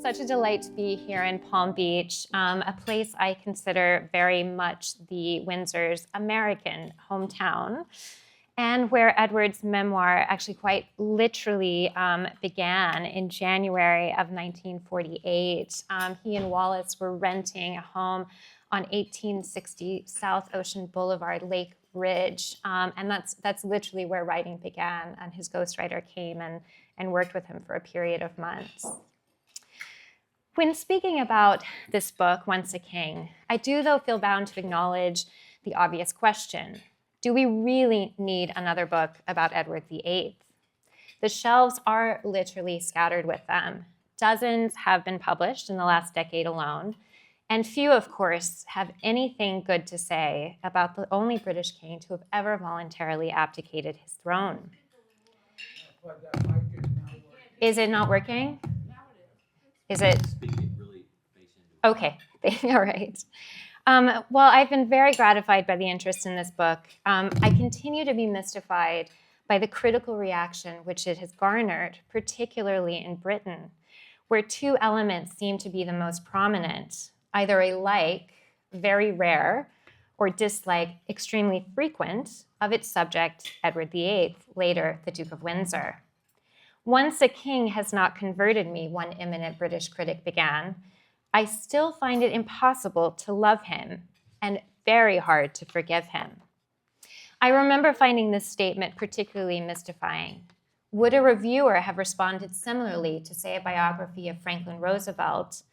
such a delight to be here in Palm Beach, a place I consider very much the Windsor's American hometown, and where Edward's memoir actually quite literally began in January of 1948. He and Wallace were renting a home on 1860 South Ocean Boulevard, Lake Ridge, and that's literally where writing began, and his ghostwriter came and worked with him for a period of months. When speaking about this book, Once a King, I do, though, feel bound to acknowledge the obvious question. Do we really need another book about Edward VIII? The shelves are literally scattered with them. Dozens have been published in the last decade alone, and few, of course, have anything good to say about the only British king to have ever voluntarily abdicated his throne. Is it not working? Is it? Okay, all right. Well, I've been very gratified by the interest in this book. I continue to be mystified by the critical reaction which it has garnered, particularly in Britain, where two elements seem to be the most prominent, either a like, very rare, or dislike, extremely frequent, of its subject, Edward VIII, later the Duke of Windsor. Once a King has not converted me, one eminent British critic began. I still find it impossible to love him and very hard to forgive him. I remember finding this statement particularly mystifying. Would a reviewer have responded similarly to, say, a biography of Franklin Roosevelt,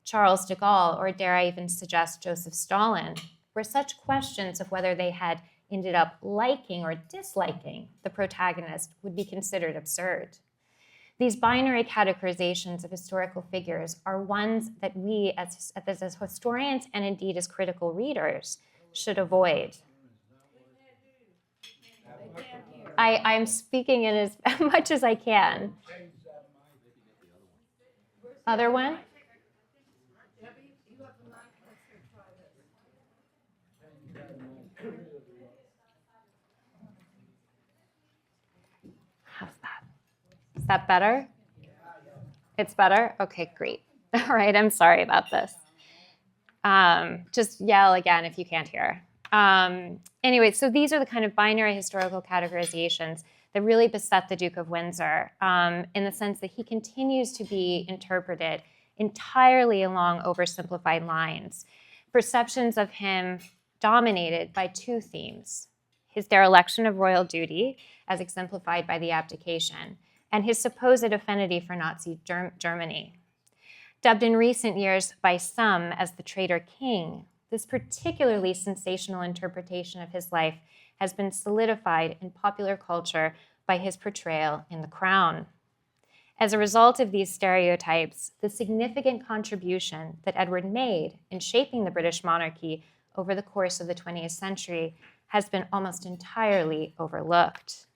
Charles de Gaulle, or dare I even suggest Joseph Stalin, where such questions of whether they had ended up liking or disliking the protagonist would be considered absurd? These binary categorizations of historical figures are ones that we, as historians and indeed as critical readers, should avoid. I'm speaking in as much as I can. Other one? How's that? Is that better? It's better? Okay, great. All right, I'm sorry about this. Just yell again if you can't hear. Anyway, so these are the kind of binary historical categorizations that really beset the Duke of Windsor, in the sense that he continues to be interpreted entirely along oversimplified lines. Perceptions of him dominated by two themes: his dereliction of royal duty, as exemplified by the abdication, and his supposed affinity for Nazi Germany. Dubbed in recent years by some as the traitor king, this particularly sensational interpretation of his life has been solidified in popular culture by his portrayal in The Crown. As a result of these stereotypes, the significant contribution that Edward made in shaping the British monarchy over the course of the 20th century has been almost entirely overlooked.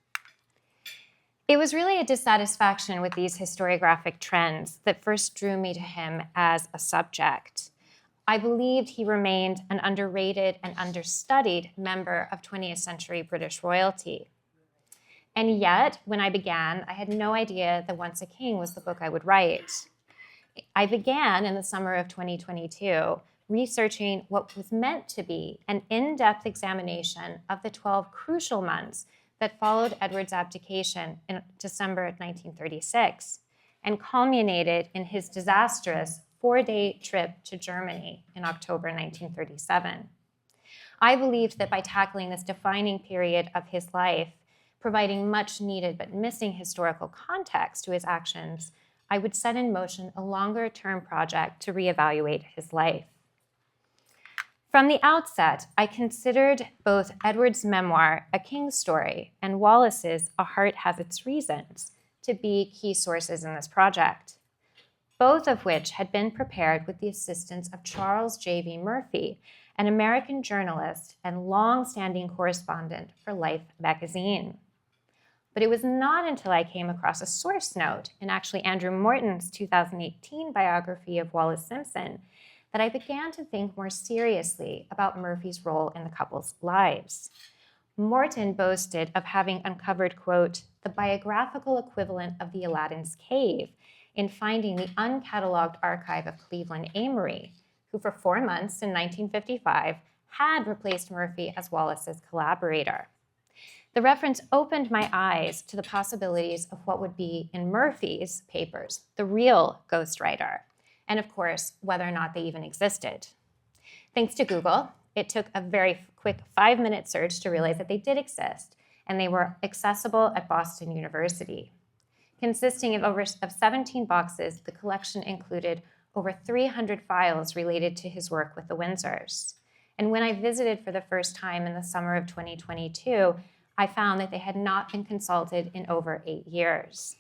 It was really a dissatisfaction with these historiographic trends that first drew me to him as a subject. I believed he remained an underrated and understudied member of 20th century British royalty. And yet, when I began, I had no idea that Once a King was the book I would write. I began in the summer of 2022 researching what was meant to be an in-depth examination of the 12 crucial months that followed Edward's abdication in December of 1936 and culminated in his disastrous 4-day trip to Germany in October 1937. I believed that by tackling this defining period of his life, providing much needed but missing historical context to his actions, I would set in motion a longer-term project to reevaluate his life. From the outset, I considered both Edward's memoir, A King's Story, and Wallace's A Heart Has Its Reasons to be key sources in this project, both of which had been prepared with the assistance of Charles J.V. Murphy, an American journalist and long-standing correspondent for Life magazine. But it was not until I came across a source note in actually Andrew Morton's 2018 biography of Wallace Simpson that I began to think more seriously about Murphy's role in the couple's lives. Morton boasted of having uncovered, quote, the biographical equivalent of the Aladdin's cave in finding the uncatalogued archive of Cleveland Amory, who for 4 months in 1955 had replaced Murphy as Wallace's collaborator. The reference opened my eyes to the possibilities of what would be in Murphy's papers, the real ghostwriter, and of course, whether or not they even existed. Thanks to Google, it took a very quick 5-minute search to realize that they did exist, and they were accessible at Boston University. Consisting of 17 boxes, the collection included over 300 files related to his work with the Windsors. And when I visited for the first time in the summer of 2022, I found that they had not been consulted in over 8 years.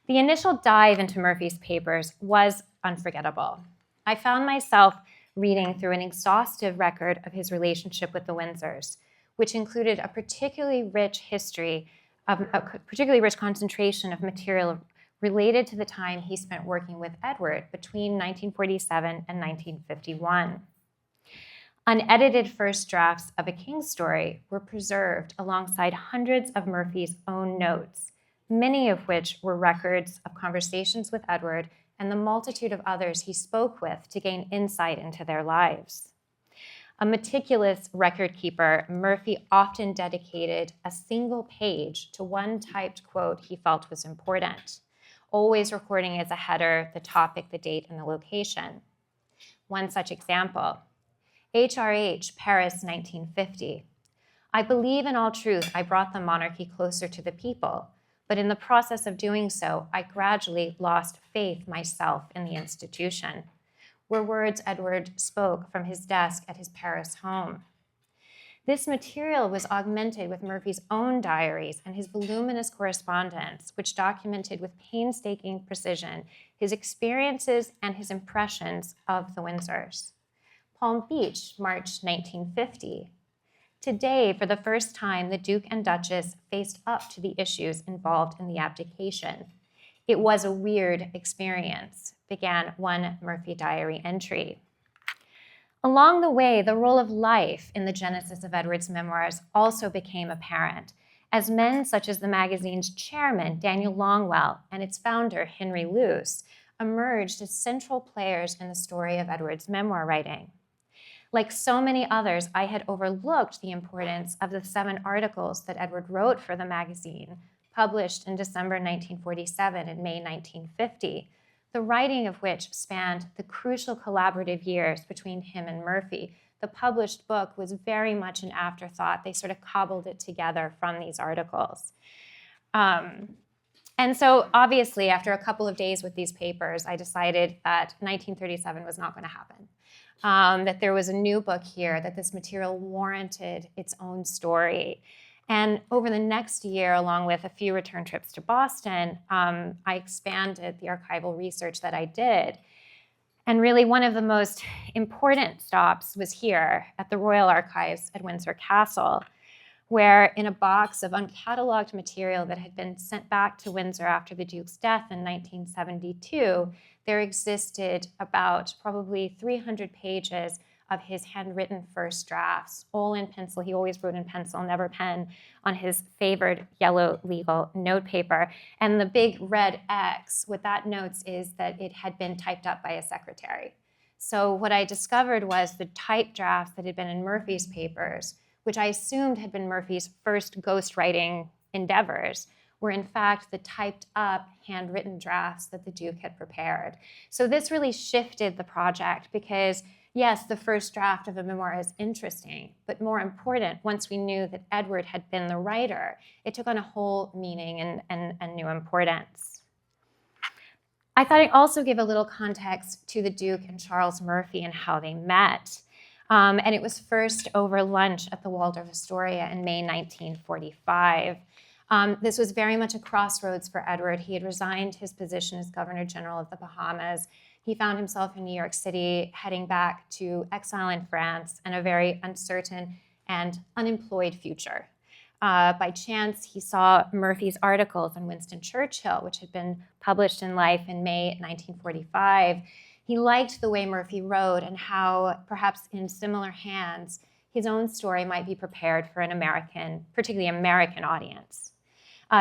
The initial dive into Murphy's papers was unforgettable. I found myself reading through an exhaustive record of his relationship with the Windsors, which included a particularly rich concentration of material related to the time he spent working with Edward between 1947 and 1951. Unedited first drafts of A King's Story were preserved alongside hundreds of Murphy's own notes, many of which were records of conversations with Edward and the multitude of others he spoke with to gain insight into their lives. A meticulous record keeper, Murphy often dedicated a single page to one typed quote he felt was important, always recording as a header the topic, the date, and the location. One such example, HRH, Paris, 1950. I believe in all truth I brought the monarchy closer to the people, but in the process of doing so, I gradually lost faith myself in the institution, were words Edward spoke from his desk at his Paris home. This material was augmented with Murphy's own diaries and his voluminous correspondence, which documented with painstaking precision his experiences and his impressions of the Windsors. Palm Beach, March 1950. Today, for the first time, the Duke and Duchess faced up to the issues involved in the abdication. It was a weird experience, began one Murphy diary entry. Along the way, the role of life in the genesis of Edward's memoirs also became apparent, as men such as the magazine's chairman, Daniel Longwell, and its founder, Henry Luce, emerged as central players in the story of Edward's memoir writing. Like so many others, I had overlooked the importance of the 7 articles that Edward wrote for the magazine, published in December 1947 and May 1950, the writing of which spanned the crucial collaborative years between him and Murphy. The published book was very much an afterthought. They sort of cobbled it together from these articles. And so obviously, after a couple of days with these papers, I decided that 1937 was not going to happen. That there was a new book here, that this material warranted its own story. And over the next year, along with a few return trips to Boston, I expanded the archival research that I did. And really one of the most important stops was here at the Royal Archives at Windsor Castle, where in a box of uncatalogued material that had been sent back to Windsor after the Duke's death in 1972, there existed about probably 300 pages of his handwritten first drafts, all in pencil. He always wrote in pencil, never pen, on his favored yellow legal notepaper. And the big red X, what that notes is that it had been typed up by a secretary. So what I discovered was the typed drafts that had been in Murphy's papers, which I assumed had been Murphy's first ghostwriting endeavors, were in fact the typed up handwritten drafts that the Duke had prepared. So this really shifted the project because, yes, the first draft of a memoir is interesting, but more important, once we knew that Edward had been the writer, it took on a whole meaning and new importance. I thought I'd also give a little context to the Duke and Charles Murphy and how they met. And it was first over lunch at the Waldorf Astoria in May 1945. This was very much a crossroads for Edward. He had resigned his position as Governor General of the Bahamas. He found himself in New York City, heading back to exile in France and a very uncertain and unemployed future. By chance, he saw Murphy's articles on Winston Churchill, which had been published in Life in May 1945. He liked the way Murphy wrote and how, perhaps in similar hands, his own story might be prepared for an American, particularly American audience.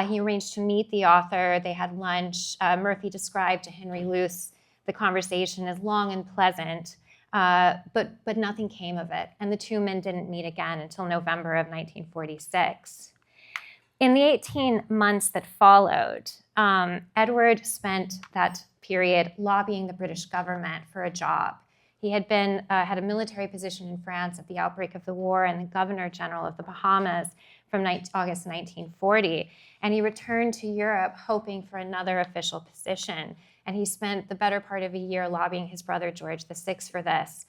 He arranged to meet the author. They had lunch. Murphy described to Henry Luce the conversation as long and pleasant, but nothing came of it. And the two men didn't meet again until November of 1946. In the 18 months that followed, Edward spent that period lobbying the British government for a job. He had had a military position in France at the outbreak of the war and the Governor General of the Bahamas from August 1940. And he returned to Europe hoping for another official position. And he spent the better part of a year lobbying his brother George VI for this.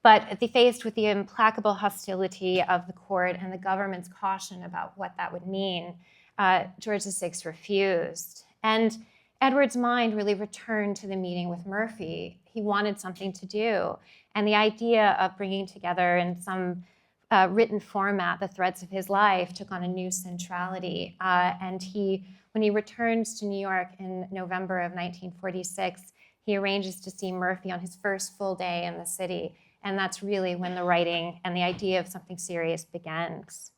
But faced with the implacable hostility of the court and the government's caution about what that would mean, George VI refused. And Edward's mind really returned to the meeting with Murphy. He wanted something to do. And the idea of bringing together in some written format the threads of his life took on a new centrality. And when he returns to New York in November of 1946, he arranges to see Murphy on his first full day in the city. And that's really when the writing and the idea of something serious begins.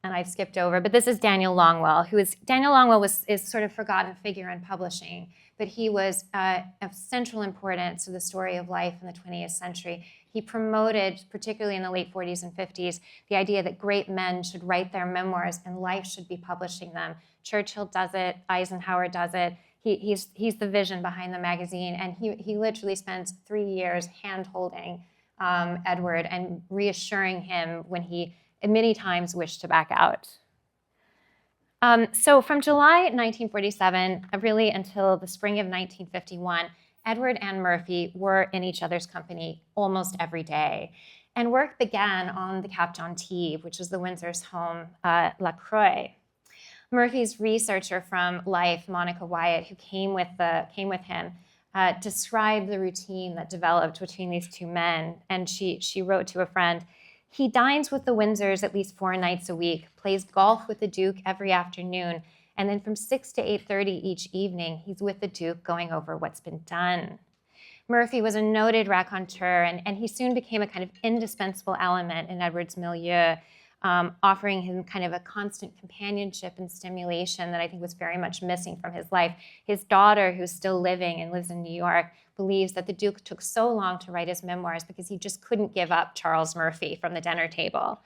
And I've skipped over, but this is Daniel Longwell, Daniel Longwell is sort of forgotten figure in publishing, but he was of central importance to the story of life in the 20th century. He promoted, particularly in the late 40s and 50s, the idea that great men should write their memoirs and life should be publishing them. Churchill does it, Eisenhower does it. He's the vision behind the magazine, and he literally spends 3 years hand-holding Edward and reassuring him when he many times wished to back out. So from July 1947, really until the spring of 1951, Edward and Murphy were in each other's company almost every day. And work began on the Cap d'Antibes, which is the Windsor's home, La Croix. Murphy's researcher from Life, Monica Wyatt, who came with him, described the routine that developed between these two men. And she wrote to a friend, "He dines with the Windsors at least 4 nights a week, plays golf with the Duke every afternoon, and then from 6 to 8:30 each evening, he's with the Duke going over what's been done." Murphy was a noted raconteur, and he soon became a kind of indispensable element in Edward's milieu, offering him kind of a constant companionship and stimulation that I think was very much missing from his life. His daughter, who's still living and lives in New York, believes that the Duke took so long to write his memoirs because he just couldn't give up Charles Murphy from the dinner table.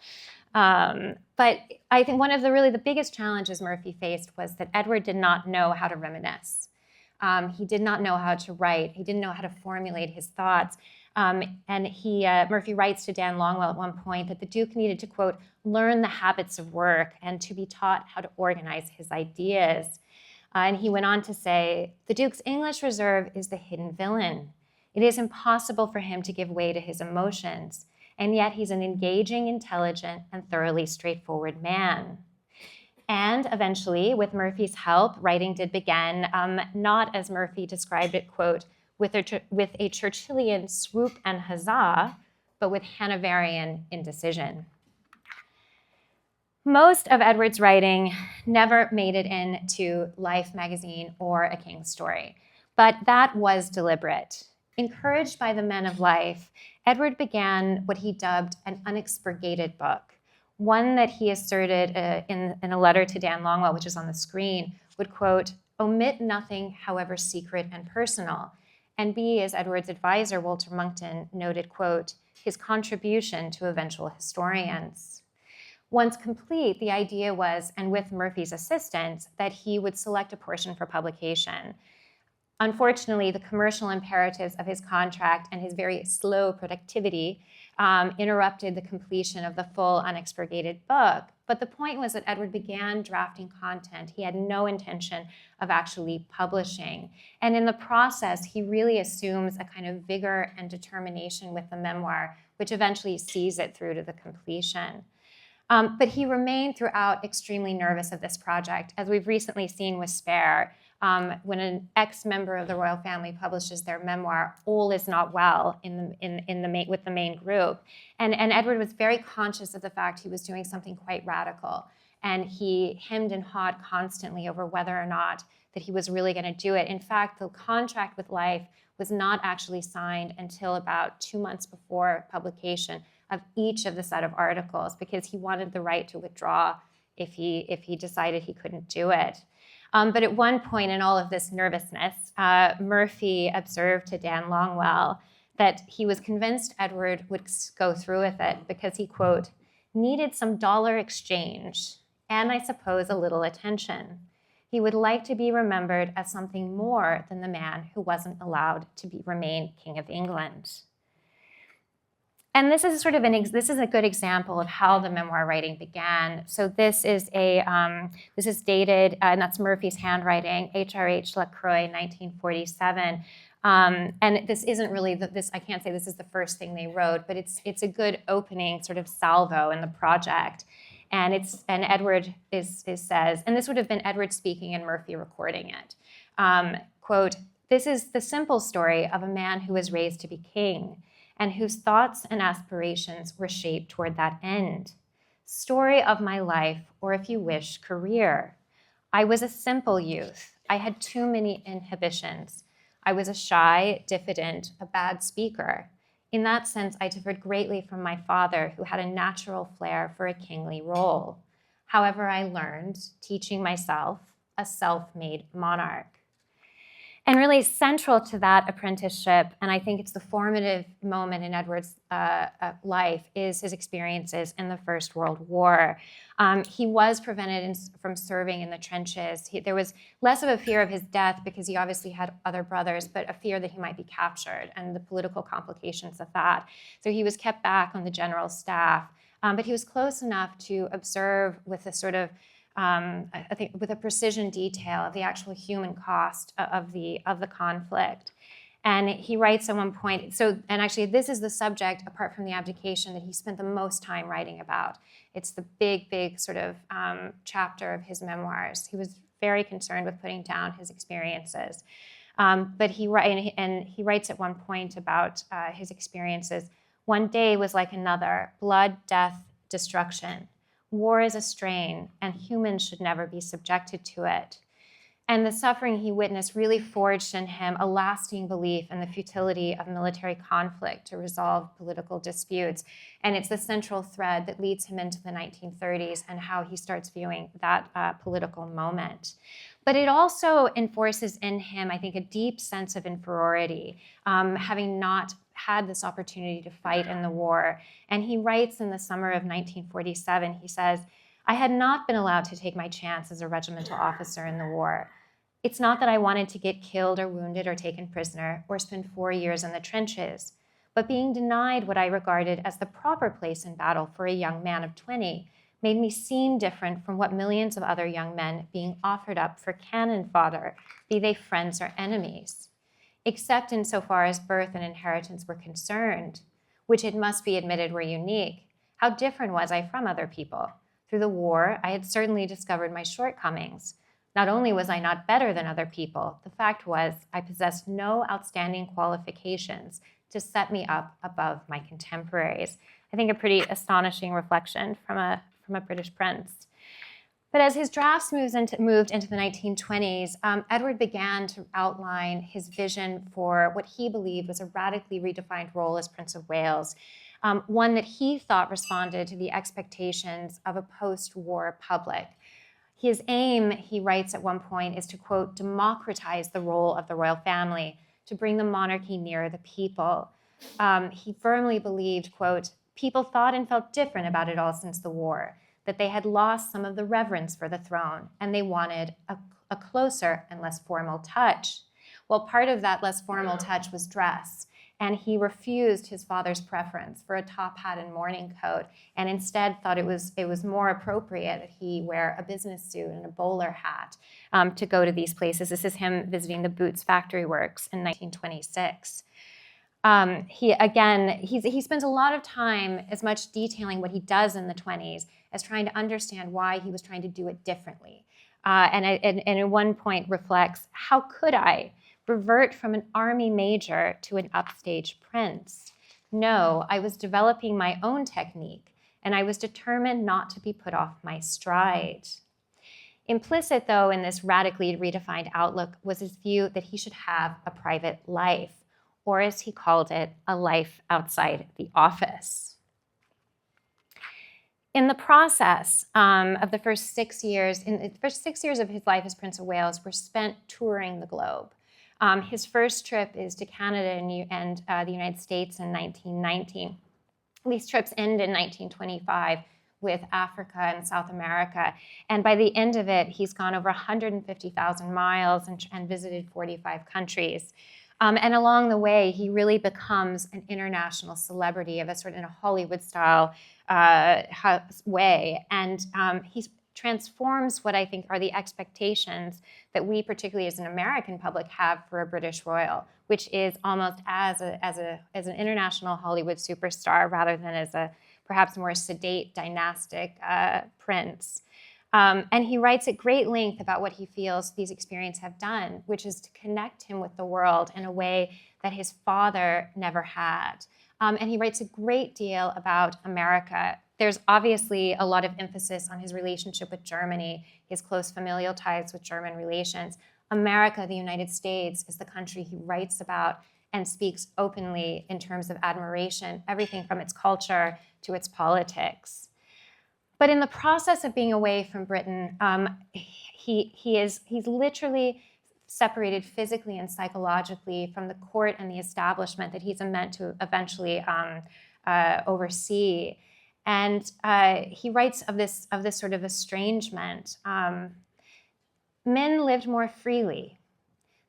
But I think one of the biggest challenges Murphy faced was that Edward did not know how to reminisce. He did not know how to write. He didn't know how to formulate his thoughts. And Murphy writes to Dan Longwell at one point that the Duke needed to, quote, learn the habits of work and to be taught how to organize his ideas. And he went on to say, the Duke's English reserve is the hidden villain. It is impossible for him to give way to his emotions, and yet he's an engaging, intelligent, and thoroughly straightforward man. And eventually, with Murphy's help, writing did begin, not as Murphy described it, quote, with a Churchillian swoop and huzzah, but with Hanoverian indecision. Most of Edward's writing never made it into Life magazine or A King's Story, but that was deliberate. Encouraged by the men of Life, Edward began what he dubbed an unexpurgated book, one that he asserted in a letter to Dan Longwell, which is on the screen, would, quote, omit nothing, however secret and personal, and be, as Edward's advisor, Walter Monckton, noted, quote, his contribution to eventual historians. Once complete, the idea was, and with Murphy's assistance, that he would select a portion for publication. Unfortunately, the commercial imperatives of his contract and his very slow productivity interrupted the completion of the full unexpurgated book. But the point was that Edward began drafting content. He had no intention of actually publishing. And in the process, he really assumes a kind of vigor and determination with the memoir, which eventually sees it through to the completion. But he remained throughout extremely nervous of this project, as we've recently seen with Spare. When an ex-member of the royal family publishes their memoir, all is not well with the main group. And Edward was very conscious of the fact he was doing something quite radical. And he hemmed and hawed constantly over whether or not that he was really going to do it. In fact, the contract with Life was not actually signed until about 2 months before publication of each of the set of articles, because he wanted the right to withdraw if he decided he couldn't do it. But at one point in all of this nervousness, Murphy observed to Dan Longwell that he was convinced Edward would go through with it because he, quote, needed some dollar exchange and, I suppose, a little attention. He would like to be remembered as something more than the man who wasn't allowed to remain King of England. And this is this is a good example of how the memoir writing began. So this is dated, and that's Murphy's handwriting, H.R.H. LaCroix, 1947. And this isn't really I can't say this is the first thing they wrote, but it's a good opening sort of salvo in the project. And Edward says, and this would have been Edward speaking and Murphy recording it. Quote, "This is the simple story of a man who was raised to be king, and whose thoughts and aspirations were shaped toward that end. Story of my life, or if you wish, career. I was a simple youth. I had too many inhibitions. I was a shy, diffident, a bad speaker. In that sense, I differed greatly from my father, who had a natural flair for a kingly role. However, I learned, teaching myself, a self-made monarch." And really central to that apprenticeship, and I think it's the formative moment in Edward's life, is his experiences in the First World War. He was prevented from serving in the trenches. There was less of a fear of his death because he obviously had other brothers, but a fear that he might be captured and the political complications of that. So he was kept back on the general staff, but he was close enough to observe with a sort of I think with a precision detail of the actual human cost of the conflict. And he writes at one point, and actually this is the subject, apart from the abdication, that he spent the most time writing about. It's the big sort of chapter of his memoirs. He was very concerned with putting down his experiences. But he writes at one point about his experiences. "One day was like another, blood, death, destruction. War is a strain, and humans should never be subjected to it." And the suffering he witnessed really forged in him a lasting belief in the futility of military conflict to resolve political disputes. And it's the central thread that leads him into the 1930s and how he starts viewing that political moment. But it also enforces in him, I think, a deep sense of inferiority, having not had this opportunity to fight in the war. And he writes in the summer of 1947, he says, "I had not been allowed to take my chance as a regimental officer in the war. It's not that I wanted to get killed or wounded or taken prisoner or spend 4 years in the trenches, but being denied what I regarded as the proper place in battle for a young man of 20 made me seem different from what millions of other young men being offered up for cannon fodder, be they friends or enemies. Except insofar as birth and inheritance were concerned, which it must be admitted were unique, how different was I from other people? Through the war, I had certainly discovered my shortcomings. Not only was I not better than other people, the fact was I possessed no outstanding qualifications to set me up above my contemporaries." I think a pretty astonishing reflection from a British prince. But as his drafts moved into the 1920s, Edward began to outline his vision for what he believed was a radically redefined role as Prince of Wales, one that he thought responded to the expectations of a post-war public. His aim, he writes at one point, is to, quote, "democratize the role of the royal family, to bring the monarchy nearer the people." He firmly believed, quote, "people thought and felt different about it all since the war, that they had lost some of the reverence for the throne, and they wanted a closer and less formal touch." Well, part of that less formal touch was dress, and he refused his father's preference for a top hat and morning coat, and instead thought it was more appropriate that he wear a business suit and a bowler hat to go to these places. This is him visiting the Boots Factory Works in 1926. He spends a lot of time as much detailing what he does in the 20s as trying to understand why he was trying to do it differently. And at one point reflects, how could I revert from an army major to an upstage prince? No, I was developing my own technique, and I was determined not to be put off my stride. Implicit, though, in this radically redefined outlook was his view that he should have a private life, or as he called it, a life outside the office. In the process of the first 6 years, in the first 6 years of his life as Prince of Wales were spent touring the globe. His first trip is to Canada and the United States in 1919. These trips end in 1925 with Africa and South America. And by the end of it, he's gone over 150,000 miles and visited 45 countries. And along the way, he really becomes an international celebrity of a sort of in a Hollywood-style way. And he transforms what I think are the expectations that we, particularly as an American public, have for a British royal, which is almost as an international Hollywood superstar rather than as a perhaps more sedate dynastic prince. And he writes at great length about what he feels these experiences have done, which is to connect him with the world in a way that his father never had. And he writes a great deal about America. There's obviously a lot of emphasis on his relationship with Germany, his close familial ties with German relations. America, the United States, is the country he writes about and speaks openly in terms of admiration, everything from its culture to its politics. But in the process of being away from Britain, he's literally separated physically and psychologically from the court and the establishment that he's meant to eventually oversee. And he writes of this sort of estrangement. Men lived more freely.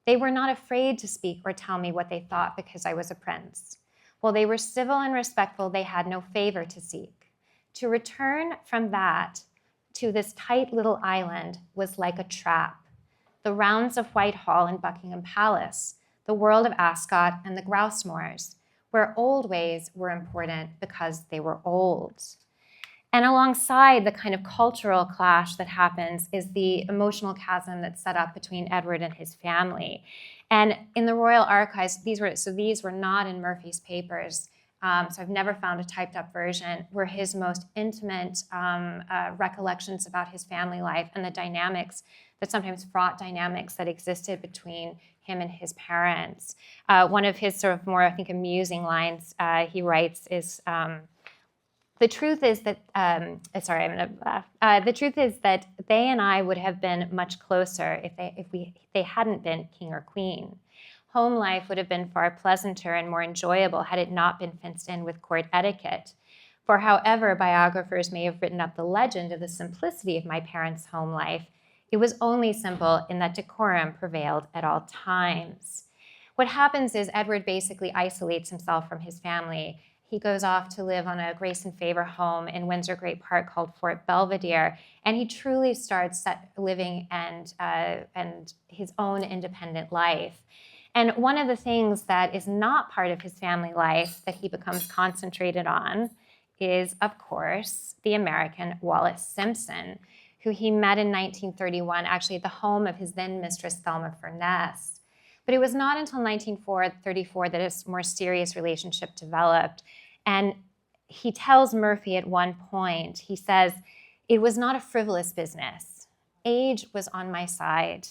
They were not afraid to speak or tell me what they thought because I was a prince. While they were civil and respectful, they had no favor to seek. To return from that to this tight little island was like a trap. The rounds of Whitehall and Buckingham Palace, the world of Ascot and the grouse moors, where old ways were important because they were old. And alongside the kind of cultural clash that happens is the emotional chasm that's set up between Edward and his family. And in the Royal Archives, these were not in Murphy's papers, so I've never found a typed up version, were his most intimate recollections about his family life and the dynamics, the sometimes fraught dynamics that existed between him and his parents. One of his sort of more, I think, amusing lines he writes is, the truth is that, the truth is that they and I would have been much closer if they hadn't been king or queen. Home life would have been far pleasanter and more enjoyable had it not been fenced in with court etiquette. For however biographers may have written up the legend of the simplicity of my parents' home life, it was only simple in that decorum prevailed at all times. What happens is Edward basically isolates himself from his family. He goes off to live on a grace and favor home in Windsor Great Park called Fort Belvedere, and he truly starts living and his own independent life. And one of the things that is not part of his family life that he becomes concentrated on is, of course, the American Wallis Simpson, who he met in 1931, actually at the home of his then mistress, Thelma Furness. But it was not until 1934 that a more serious relationship developed. And he tells Murphy at one point, he says, "It was not a frivolous business. Age was on my side.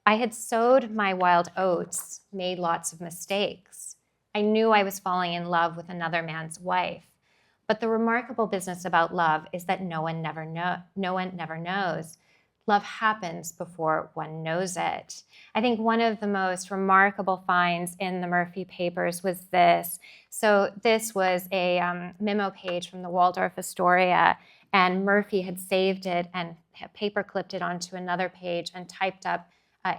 I had sowed my wild oats, made lots of mistakes. I knew I was falling in love with another man's wife. But the remarkable business about love is that no one never knows. Love happens before one knows it." I think one of the most remarkable finds in the Murphy papers was this. So this was a memo page from the Waldorf Astoria, and Murphy had saved it and paper clipped it onto another page and typed up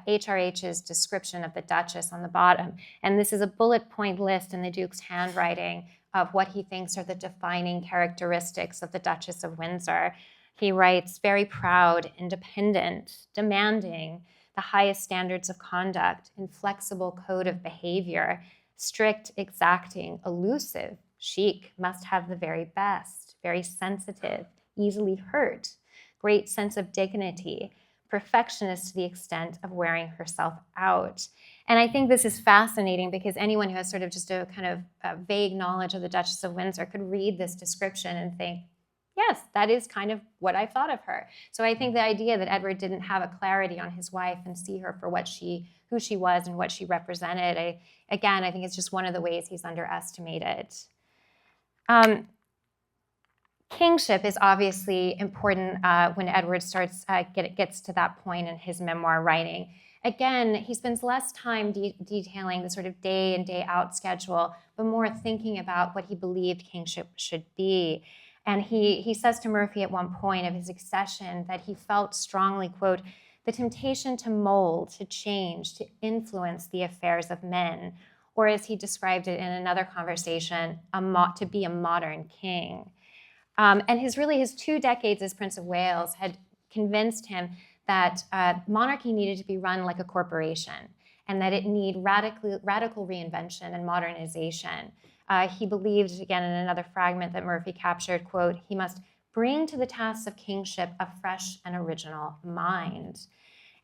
HRH's description of the Duchess on the bottom. And this is a bullet point list in the Duke's handwriting of what he thinks are the defining characteristics of the Duchess of Windsor. He writes, very proud, independent, demanding, the highest standards of conduct, inflexible code of behavior, strict, exacting, elusive, chic, must have the very best, very sensitive, easily hurt, great sense of dignity, perfectionist to the extent of wearing herself out. And I think this is fascinating because anyone who has sort of just a kind of vague knowledge of the Duchess of Windsor could read this description and think, yes, that is kind of what I thought of her. So I think the idea that Edward didn't have a clarity on his wife and see her for who she was and what she represented, I think it's just one of the ways he's underestimated. Kingship is obviously important when Edward gets to that point in his memoir writing. Again, he spends less time detailing the sort of day in, day out schedule, but more thinking about what he believed kingship should be. And he says to Murphy at one point of his accession that he felt strongly, quote, the temptation to mold, to change, to influence the affairs of men, or as he described it in another conversation, to be a modern king. And his 2 decades as Prince of Wales had convinced him that monarchy needed to be run like a corporation and that it needed radical reinvention and modernization. He believed, again, in another fragment that Murphy captured, quote, he must bring to the tasks of kingship a fresh and original mind.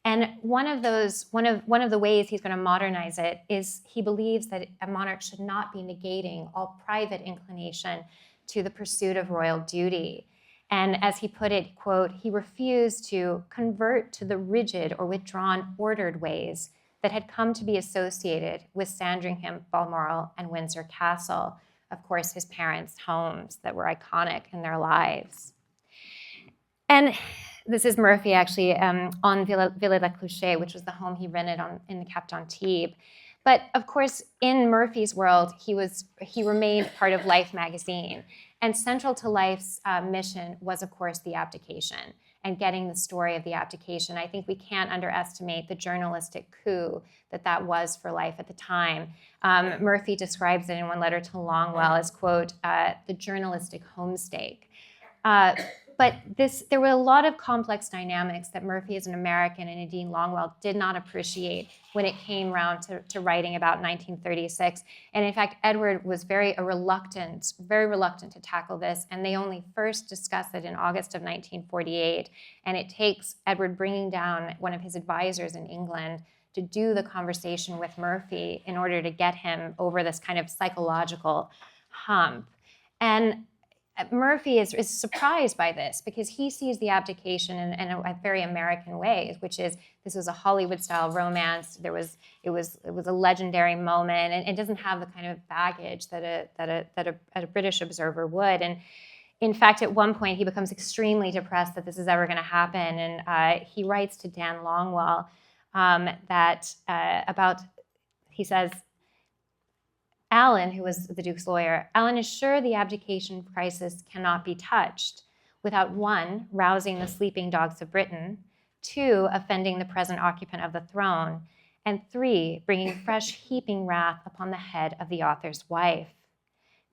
And one of the ways he's going to modernize it is he believes that a monarch should not be negating all private inclination to the pursuit of royal duty. And as he put it, quote, he refused to convert to the rigid or withdrawn ordered ways that had come to be associated with Sandringham, Balmoral, and Windsor Castle, of course, his parents' homes that were iconic in their lives. And this is Murphy actually on Villa de Clouchet, which was the home he rented in the Cap d'Antibes. But of course, in Murphy's world, he remained part of Life magazine. And central to Life's mission was, of course, the abdication and getting the story of the abdication. I think we can't underestimate the journalistic coup that was for Life at the time. Murphy describes it in one letter to Longwell as, quote, the journalistic homestake. But there were a lot of complex dynamics that Murphy as an American and Nadine Longwell did not appreciate when it came around to writing about 1936. And in fact, Edward was very reluctant to tackle this. And they only first discuss it in August of 1948. And it takes Edward bringing down one of his advisors in England to do the conversation with Murphy in order to get him over this kind of psychological hump. And Murphy is surprised by this because he sees the abdication in a very American way, which is this was a Hollywood-style romance. It was a legendary moment, and it doesn't have the kind of baggage that a British observer would. And in fact, at one point, he becomes extremely depressed that this is ever going to happen, and he writes to Dan Longwell he says, Allen, who was the Duke's lawyer, Allen is sure the abdication crisis cannot be touched without 1, rousing the sleeping dogs of Britain, 2, offending the present occupant of the throne, and 3, bringing fresh heaping wrath upon the head of the author's wife.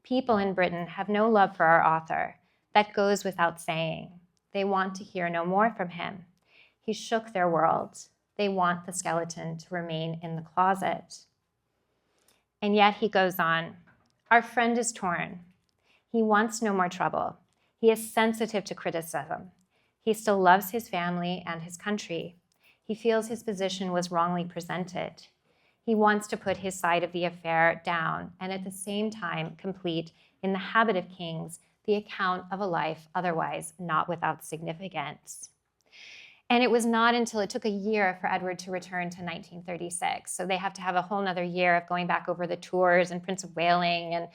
People in Britain have no love for our author. That goes without saying. They want to hear no more from him. He shook their world. They want the skeleton to remain in the closet. And yet he goes on, our friend is torn. He wants no more trouble. He is sensitive to criticism. He still loves his family and his country. He feels his position was wrongly presented. He wants to put his side of the affair down and at the same time complete, in the habit of kings, the account of a life otherwise not without significance. And it was not until it took a year for Edward to return to 1936. So they have to have a whole nother year of going back over the tours and Prince of Wailing and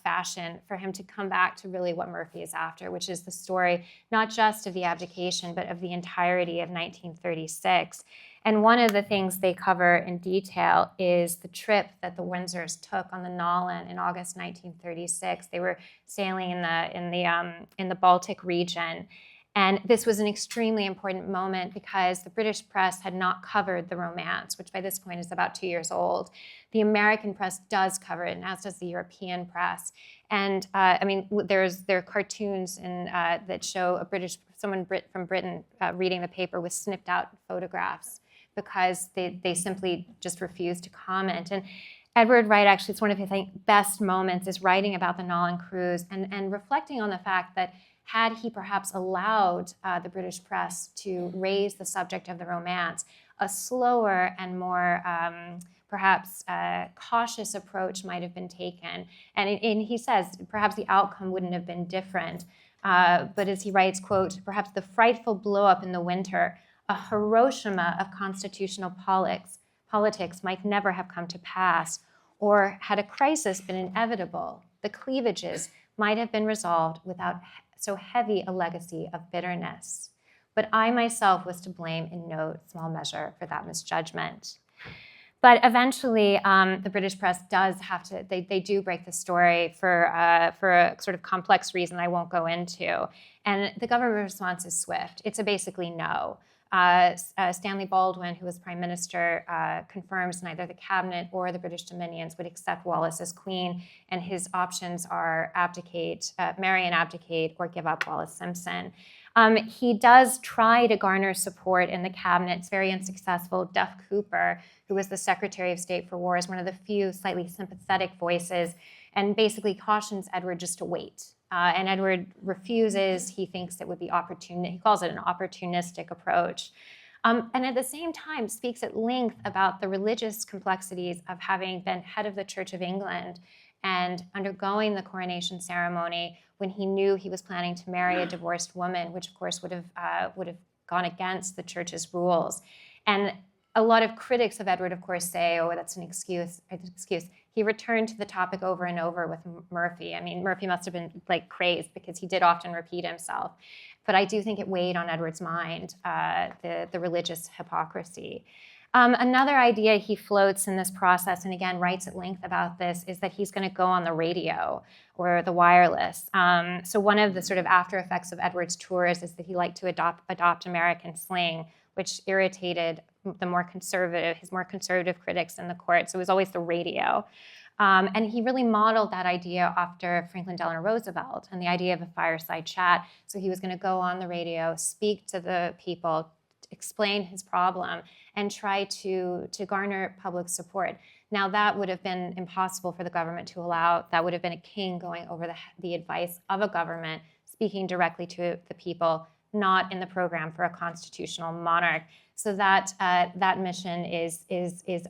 fashion for him to come back to really what Murphy is after, which is the story not just of the abdication, but of the entirety of 1936. And one of the things they cover in detail is the trip that the Windsors took on the Nolin in August 1936. They were sailing in the Baltic region. And this was an extremely important moment because the British press had not covered the romance, which by this point is about 2 years old. The American press does cover it, and as does the European press. And there are cartoons that show someone from Britain reading the paper with snipped out photographs because they simply just refused to comment. And Edward Wright, actually, it's one of his best moments, is writing about the Nolin cruise and reflecting on the fact that had he perhaps allowed the British press to raise the subject of the romance, a slower and more perhaps cautious approach might have been taken. And he says perhaps the outcome wouldn't have been different. But as he writes, quote, perhaps the frightful blow-up in the winter, a Hiroshima of constitutional politics might never have come to pass, or had a crisis been inevitable, the cleavages might have been resolved without so heavy a legacy of bitterness. But I myself was to blame in no small measure for that misjudgment. But eventually, the British press does have to, they do break the story for a sort of complex reason I won't go into. And the government response is swift. It's a basically no. Stanley Baldwin, who was prime minister, confirms neither the cabinet or the British dominions would accept Wallis as queen, and his options are abdicate, marry and abdicate, or give up Wallis Simpson. He does try to garner support in the cabinet. It's very unsuccessful. Duff Cooper, who was the Secretary of State for War, is one of the few slightly sympathetic voices, and basically cautions Edward just to wait. And Edward refuses. He thinks it would be opportunistic. He calls it an opportunistic approach. And at the same time speaks at length about the religious complexities of having been head of the Church of England and undergoing the coronation ceremony when he knew he was planning to marry a divorced woman, which of course would have gone against the church's rules. And a lot of critics of Edward, of course, say, oh, that's an excuse. He returned to the topic over and over with Murphy. I mean, Murphy must have been like crazed because he did often repeat himself. But I do think it weighed on Edward's mind, the religious hypocrisy. Another idea he floats in this process, and again writes at length about this, is that he's going to go on the radio or the wireless. So one of the sort of after effects of Edward's tours is that he liked to adopt American slang, which irritated his more conservative critics in the court. So it was always the radio. And he really modeled that idea after Franklin Delano Roosevelt and the idea of a fireside chat. So he was going to go on the radio, speak to the people, explain his problem, and try to garner public support. Now, that would have been impossible for the government to allow. That would have been a king going over the advice of a government, speaking directly to the people, not in the program for a constitutional monarch. So that mission is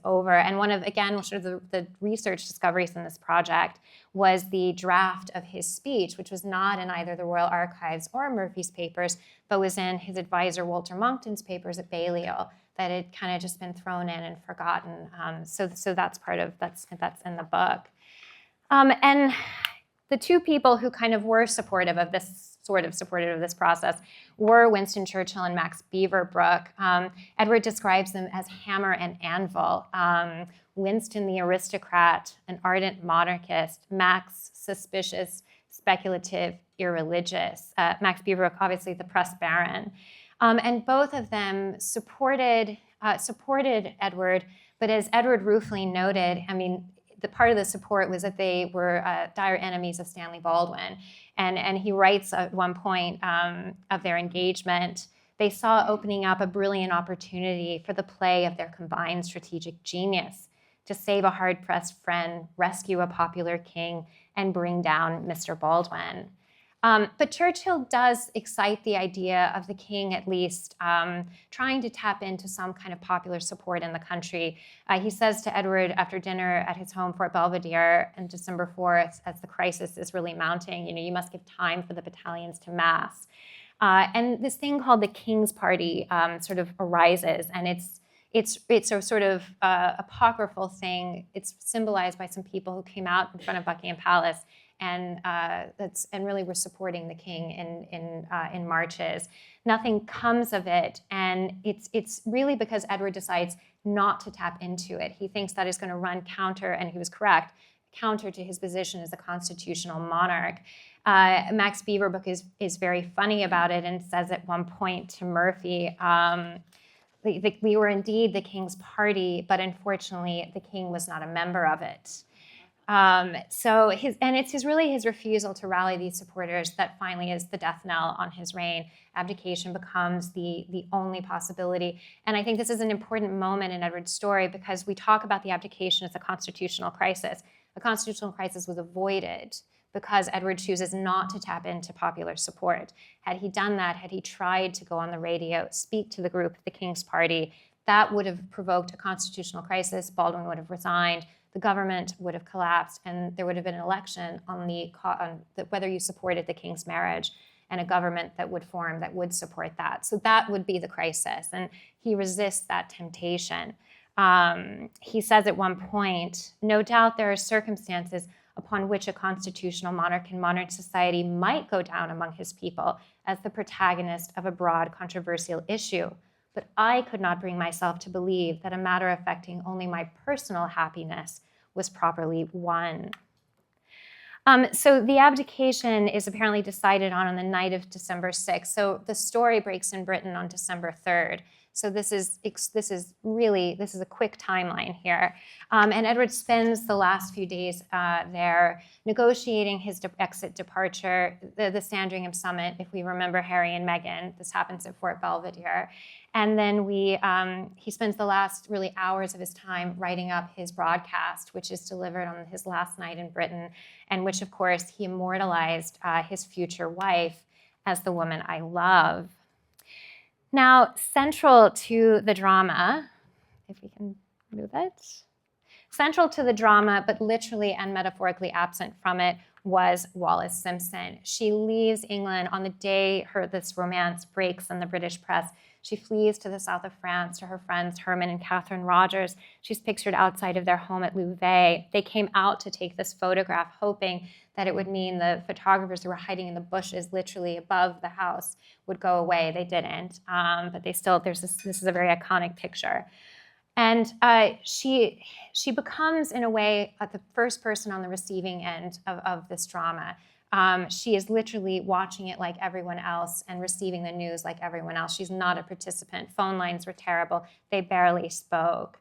over. And one of, again, sort of the research discoveries in this project was the draft of his speech, which was not in either the Royal Archives or Murphy's papers, but was in his advisor Walter Monckton's papers at Balliol, that had kind of just been thrown in and forgotten. So that's in the book. And the two people who kind of were supportive of this process were Winston Churchill and Max Beaverbrook. Edward describes them as hammer and anvil. Winston, the aristocrat, an ardent monarchist. Max, suspicious, speculative, irreligious. Max Beaverbrook, obviously the press baron. And both of them supported Edward, but as Edward ruefully noted, I mean, the part of the support was that they were dire enemies of Stanley Baldwin. And he writes at one point of their engagement, they saw opening up a brilliant opportunity for the play of their combined strategic genius to save a hard-pressed friend, rescue a popular king, and bring down Mr. Baldwin. But Churchill does excite the idea of the king, at least, trying to tap into some kind of popular support in the country. He says to Edward after dinner at his home, Fort Belvedere, on December 4th, as the crisis is really mounting, you must give time for the battalions to mass. And this thing called the King's Party sort of arises, and it's a sort of apocryphal thing. It's symbolized by some people who came out in front of Buckingham Palace and really were supporting the king in marches. Nothing comes of it, and it's really because Edward decides not to tap into it. He thinks that is going to run counter, and he was correct, counter to his position as a constitutional monarch. Max Beaverbrook is very funny about it and says at one point to Murphy, we were indeed the king's party, but unfortunately the king was not a member of it. It's really his refusal to rally these supporters that finally is the death knell on his reign. Abdication becomes the only possibility. And I think this is an important moment in Edward's story because we talk about the abdication as a constitutional crisis. A constitutional crisis was avoided because Edward chooses not to tap into popular support. Had he done that, had he tried to go on the radio, speak to the group, the King's Party, that would have provoked a constitutional crisis. Baldwin would have resigned. The government would have collapsed, and there would have been an election on whether you supported the king's marriage. and a government that would form that would support that. So that would be the crisis, and he resists that temptation. He says at one point, no doubt there are circumstances upon which a constitutional monarch in modern society might go down among his people as the protagonist of a broad controversial issue. But I could not bring myself to believe that a matter affecting only my personal happiness was properly won. So the abdication is apparently decided on the night of December 6th. So the story breaks in Britain on December 3rd. So this is a quick timeline here. And Edward spends the last few days there negotiating his exit departure, the Sandringham Summit, if we remember Harry and Meghan. This happens at Fort Belvedere. And then he spends the last really hours of his time writing up his broadcast, which is delivered on his last night in Britain, and which, of course, he immortalized his future wife as the woman I love. Now, central to the drama, if we can move it, central to the drama, but literally and metaphorically absent from it, was Wallis Simpson. She leaves England on the day this romance breaks in the British press. She flees to the south of France to her friends Herman and Catherine Rogers. She's pictured outside of their home at Louvain. They came out to take this photograph, hoping that it would mean the photographers who were hiding in the bushes literally above the house would go away. They didn't, but they still, this is a very iconic picture. And she becomes, in a way, the first person on the receiving end of this drama. She is literally watching it like everyone else and receiving the news like everyone else. She's not a participant. Phone lines were terrible. They barely spoke.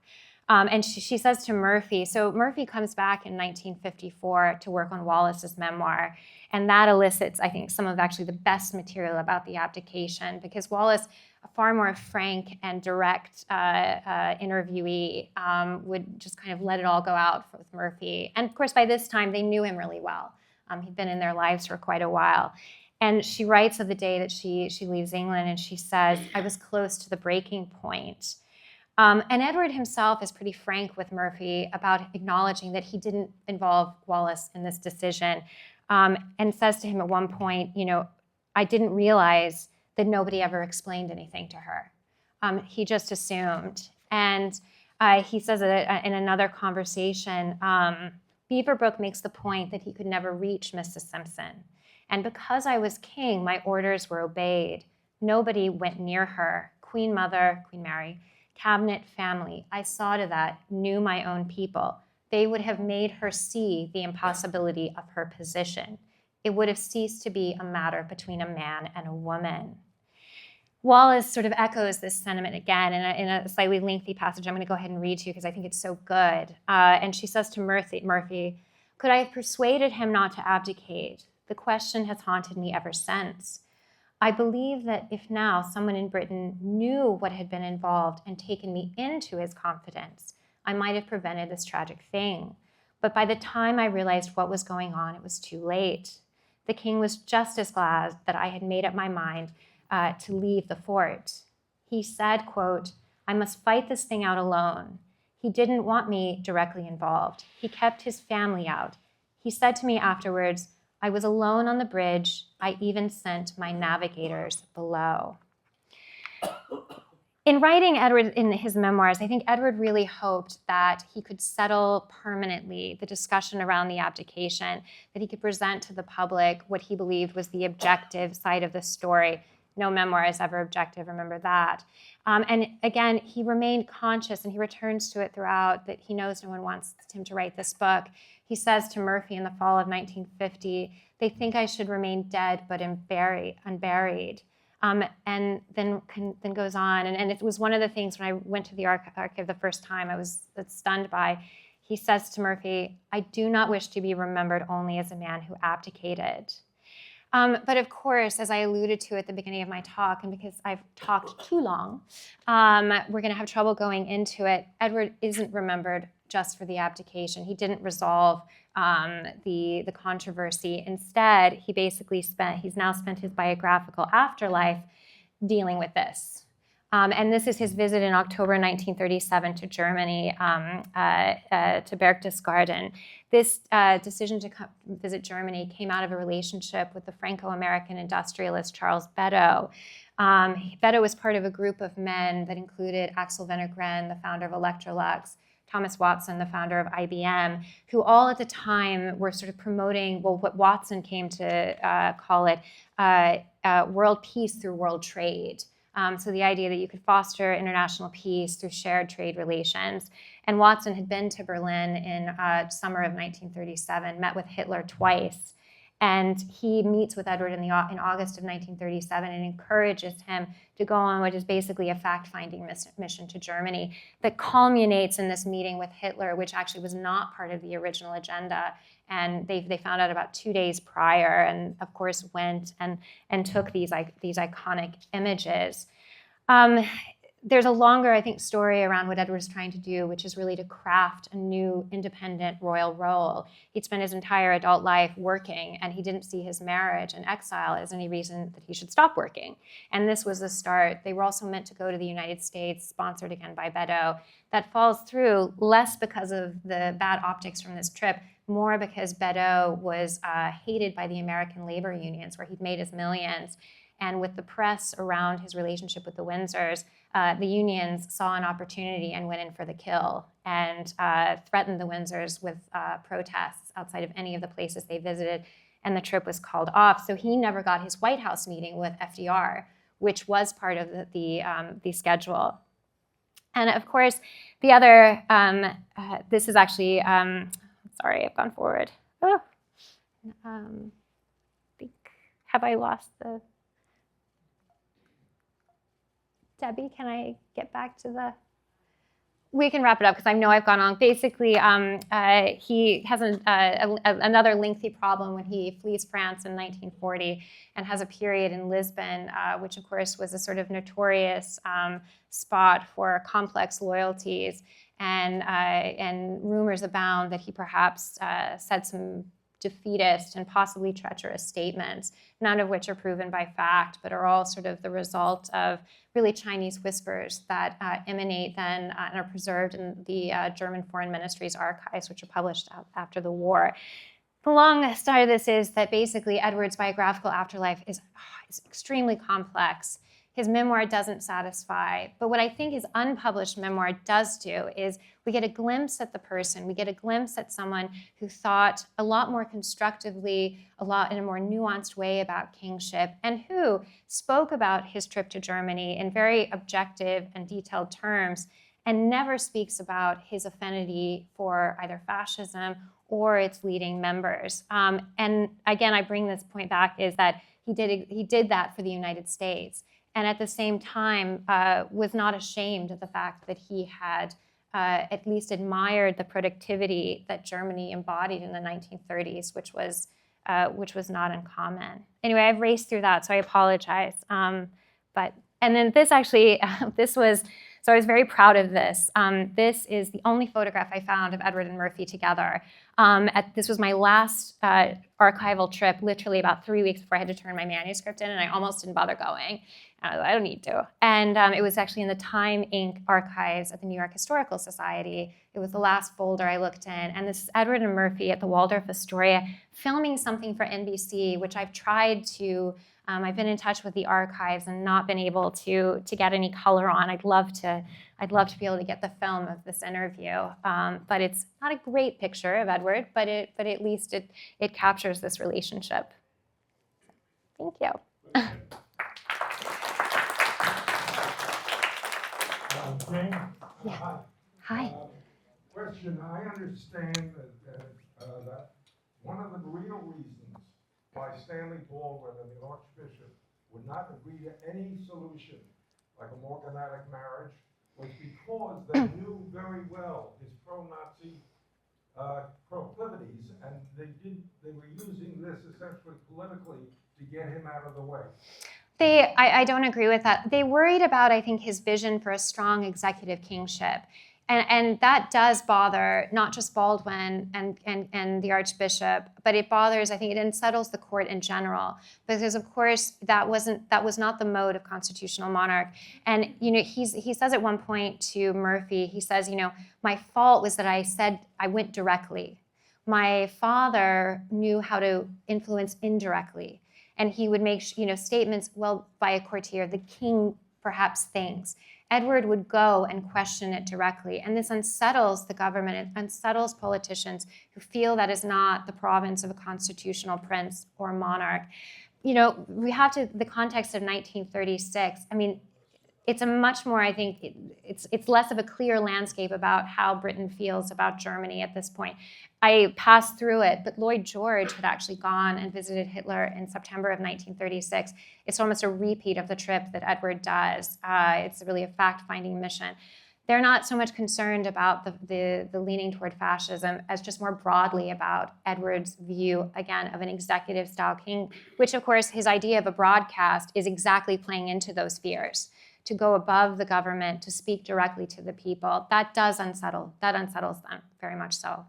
And she says to Murphy, so Murphy comes back in 1954 to work on Wallis's memoir, and that elicits, I think, some of actually the best material about the abdication, because Wallis, a far more frank and direct interviewee, would just kind of let it all go out with Murphy. And of course, by this time, they knew him really well. He'd been in their lives for quite a while. And she writes of the day that she leaves England, and she says, I was close to the breaking point. And Edward himself is pretty frank with Murphy about acknowledging that he didn't involve Wallis in this decision, and says to him at one point, I didn't realize that nobody ever explained anything to her. He just assumed. And he says in another conversation, Beaverbrook makes the point that he could never reach Mrs. Simpson. And because I was king, my orders were obeyed. Nobody went near her. Queen Mother, Queen Mary, cabinet, family, I saw to that, knew my own people. They would have made her see the impossibility of her position. It would have ceased to be a matter between a man and a woman. Wallis sort of echoes this sentiment again in a slightly lengthy passage I'm going to go ahead and read to you because I think it's so good. And she says to Murphy, could I have persuaded him not to abdicate? The question has haunted me ever since. I believe that if now someone in Britain knew what had been involved and taken me into his confidence, I might have prevented this tragic thing. But by the time I realized what was going on, it was too late. The king was just as glad that I had made up my mind to leave the fort. He said, quote, I must fight this thing out alone. He didn't want me directly involved. He kept his family out. He said to me afterwards, I was alone on the bridge. I even sent my navigators below. In writing Edward in his memoirs, I think Edward really hoped that he could settle permanently the discussion around the abdication, that he could present to the public what he believed was the objective side of the story. No memoir is ever objective, remember that. And again, he remained conscious, and he returns to it throughout, that he knows no one wants him to write this book. He says to Murphy in the fall of 1950, they think I should remain dead but unburied. And then goes on. And it was one of the things when I went to the archive the first time I was stunned by. He says to Murphy, I do not wish to be remembered only as a man who abdicated. But of course, as I alluded to at the beginning of my talk, and because I've talked too long, we're going to have trouble going into it. Edward isn't remembered just for the abdication. He didn't resolve the controversy. Instead, he's now spent his biographical afterlife dealing with this. And this is his visit in October 1937 to Germany, to Berchtesgaden. This decision to visit Germany came out of a relationship with the Franco-American industrialist Charles Beddoe. Beddoe was part of a group of men that included Axel Wenner-Gren, the founder of Electrolux, Thomas Watson, the founder of IBM, who all at the time were sort of promoting, well, what Watson came to call it, world peace through world trade. So the idea that you could foster international peace through shared trade relations. And Watson had been to Berlin in summer of 1937, met with Hitler twice. And he meets with Edward in August of 1937 and encourages him to go on what is basically a fact-finding mission to Germany that culminates in this meeting with Hitler, which actually was not part of the original agenda. And they found out about 2 days prior, and of course went and took these iconic images. There's a longer, I think, story around what Edward's trying to do, which is really to craft a new independent royal role. He'd spent his entire adult life working, and he didn't see his marriage and exile as any reason that he should stop working. And this was the start. They were also meant to go to the United States, sponsored again by Beddoe. That falls through less because of the bad optics from this trip, more because Beddoe was hated by the American labor unions, where he'd made his millions. And with the press around his relationship with the Windsors, the unions saw an opportunity and went in for the kill and threatened the Windsors with protests outside of any of the places they visited, and the trip was called off. So he never got his White House meeting with FDR, which was part of the schedule. And of course, the other, this is actually, sorry, I've gone forward. Oh, have I lost the... Debbie, can I get back to the... We can wrap it up because I know I've gone on. Basically, he has another lengthy problem when he flees France in 1940 and has a period in Lisbon, which of course was a sort of notorious spot for complex loyalties, and rumors abound that he perhaps said some defeatist and possibly treacherous statements, none of which are proven by fact, but are all sort of the result of really Chinese whispers that emanate then and are preserved in the German Foreign Ministry's archives, which are published after the war. The long story of this is that basically Edward's biographical afterlife is extremely complex. His memoir doesn't satisfy, but what I think his unpublished memoir does do is we get a glimpse at the person, we get a glimpse at someone who thought a lot more constructively, a lot in a more nuanced way about kingship, and who spoke about his trip to Germany in very objective and detailed terms, and never speaks about his affinity for either fascism or its leading members. And again, I bring this point back is that he did that for the United States. And at the same time, was not ashamed of the fact that he had at least admired the productivity that Germany embodied in the 1930s, which was not uncommon. Anyway, I've raced through that, so I apologize. And then this actually, so I was very proud of this. This is the only photograph I found of Edward and Murphy together. This was my last archival trip, literally about 3 weeks before I had to turn my manuscript in, and I almost didn't bother going. I don't need to. And it was actually in the Time Inc. archives at the New York Historical Society. It was the last folder I looked in. And this is Edward and Murphy at the Waldorf Astoria filming something for NBC, which I've tried to, I've been in touch with the archives and not been able to get any color on. I'd love to be able to get the film of this interview. But it's not a great picture of Edward, but at least it captures this relationship. Thank you. Jane? Yeah. Hi. Question, I understand that one of the real reasons why Stanley Baldwin and the Archbishop would not agree to any solution, like a morganatic marriage, was because they knew very well his pro-Nazi proclivities, and they were using this essentially politically to get him out of the way. I don't agree with that. They worried about, I think, his vision for a strong executive kingship. And that does bother not just Baldwin and the Archbishop, but it bothers, I think it unsettles the court in general, because of course that was not the mode of constitutional monarch. And he says at one point to Murphy, he says, my fault was that I went directly. My father knew how to influence indirectly, and he would make statements, well, by a courtier, the king perhaps thinks. Edward would go and question it directly, and this unsettles the government, it unsettles politicians who feel that is not the province of a constitutional prince or monarch. We have to, the context of 1936, I mean, it's a much more, I think, it's less of a clear landscape about how Britain feels about Germany at this point. I passed through it, but Lloyd George had actually gone and visited Hitler in September of 1936. It's almost a repeat of the trip that Edward does. It's really a fact-finding mission. They're not so much concerned about the leaning toward fascism as just more broadly about Edward's view, again, of an executive-style king, which, of course, his idea of a broadcast is exactly playing into those fears. To go above the government, to speak directly to the people, that unsettles them, very much so.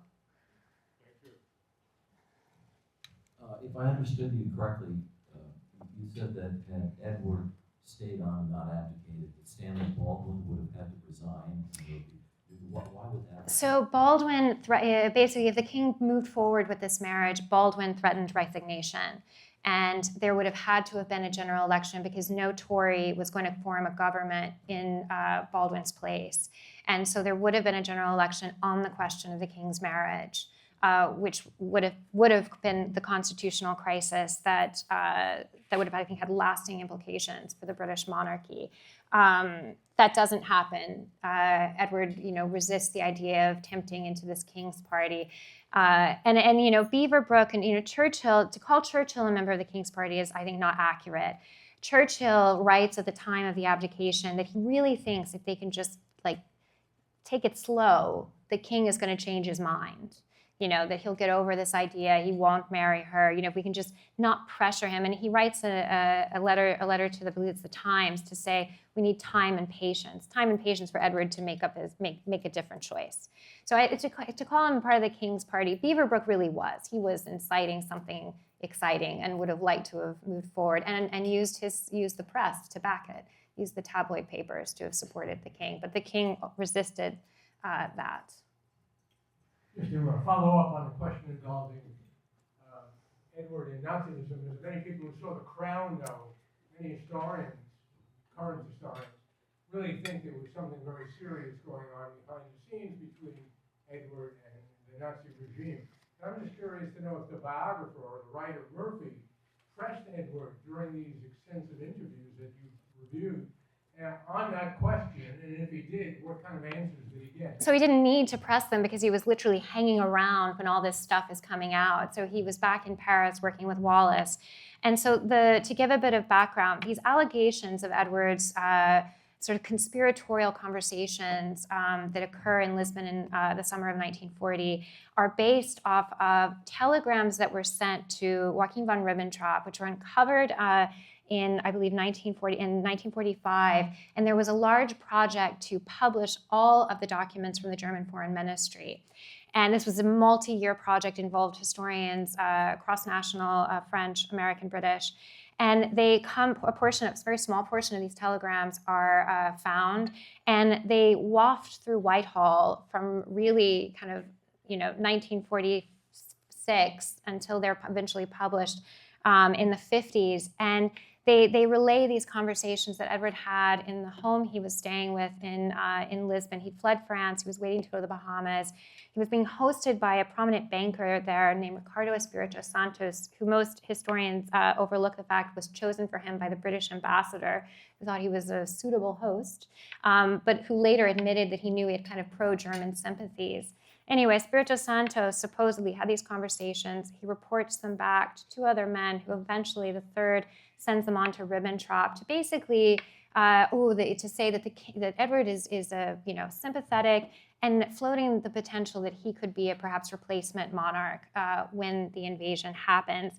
If I understood you correctly, you said that had Edward stayed on and not abdicated, that Stanley Baldwin would have had to resign. Why would that? So Baldwin, basically, if the king moved forward with this marriage, Baldwin threatened resignation. And there would have had to have been a general election because no Tory was going to form a government in Baldwin's place. And so there would have been a general election on the question of the king's marriage, which would have been the constitutional crisis that would have, I think, had lasting implications for the British monarchy. That doesn't happen. Edward, resists the idea of tempting into this king's party. And Beaverbrook and Churchill, to call Churchill a member of the King's Party is, I think, not accurate. Churchill writes at the time of the abdication that he really thinks if they can just take it slow, the king is going to change his mind. That he'll get over this idea, he won't marry her. If we can just not pressure him. And he writes a letter to the Times to say we need time and patience for Edward to make a different choice. So to call him part of the King's Party, Beaverbrook really was. He was inciting something exciting and would have liked to have moved forward and used the press to back it, used the tabloid papers to have supported the king. But the king resisted that. Just to follow up on the question involving Edward and Nazism, there's many people who saw The Crown, though, many historians, current historians, really think there was something very serious going on behind the scenes between Edward and the Nazi regime. And I'm just curious to know if the biographer or the writer Murphy pressed Edward during these extensive interviews that you've reviewed on that question, and if he did, what kind of answers did he get? So he didn't need to press them because he was literally hanging around when all this stuff is coming out. So he was back in Paris working with Wallace. And so to give a bit of background, these allegations of Edward's sort of conspiratorial conversations that occur in Lisbon in the summer of 1940 are based off of telegrams that were sent to Joachim von Ribbentrop, which were uncovered in, I believe, 1945, and there was a large project to publish all of the documents from the German Foreign Ministry. And this was a multi-year project, involved historians, cross-national, French, American, British, and a very small portion of these telegrams are found, and they waft through Whitehall from really kind of, 1946 until they're eventually published in the 50s. And they relay these conversations that Edward had in the home he was staying with in Lisbon. He'd fled France. He was waiting to go to the Bahamas. He was being hosted by a prominent banker there named Ricardo Espirito Santos, who most historians overlook the fact was chosen for him by the British ambassador, who thought he was a suitable host, but who later admitted that he knew he had kind of pro-German sympathies. Anyway, Espirito Santos supposedly had these conversations. He reports them back to two other men, who eventually, the third, sends them on to Ribbentrop to basically to say that Edward is sympathetic and floating the potential that he could be a perhaps replacement monarch when the invasion happens.